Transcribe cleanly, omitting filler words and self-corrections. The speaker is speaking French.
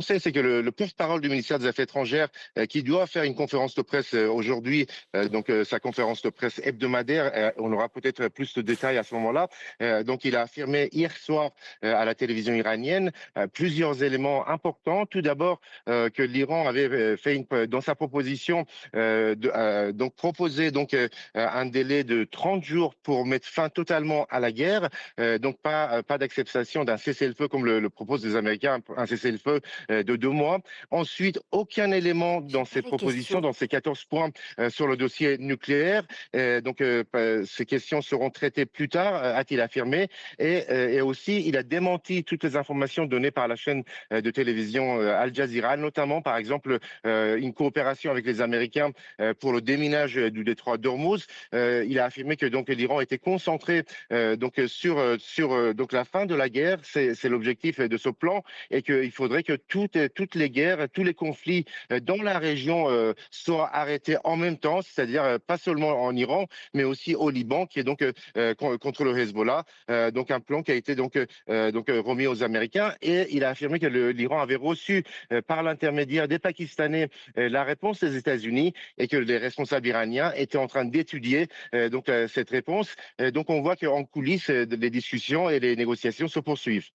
C'est que le porte-parole du ministère des Affaires étrangères, qui doit faire une conférence de presse aujourd'hui, sa conférence de presse hebdomadaire, on aura peut-être plus de détails à ce moment-là. Donc il a affirmé hier soir à la télévision iranienne plusieurs éléments importants. Tout d'abord, que l'Iran avait dans sa proposition donc proposé un délai de 30 jours pour mettre fin totalement à la guerre. Donc pas d'acceptation d'un cessez-le-feu comme le proposent les Américains, un cessez-le-feu de 2 mois. Ensuite, aucun élément dans J'ai pas ces les propositions, questions. dans ces 14 points sur le dossier nucléaire. Ces questions seront traitées plus tard, a-t-il affirmé. Et aussi, il a démenti toutes les informations données par la chaîne de télévision Al Jazeera, notamment, par exemple, une coopération avec les Américains pour le déminage du détroit d'Ormuz. Il a affirmé que donc l'Iran était concentré sur la fin de la guerre. C'est l'objectif de ce plan et qu'il faudrait que toutes les guerres, tous les conflits dans la région soient arrêtés en même temps, c'est-à-dire pas seulement en Iran, mais aussi au Liban, qui est contre le Hezbollah. Donc un plan qui a été remis aux Américains et il a affirmé que l'Iran avait reçu par l'intermédiaire des Pakistanais la réponse des États-Unis et que les responsables iraniens étaient en train d'étudier cette réponse. Donc on voit qu'en coulisses, les discussions et les négociations se poursuivent.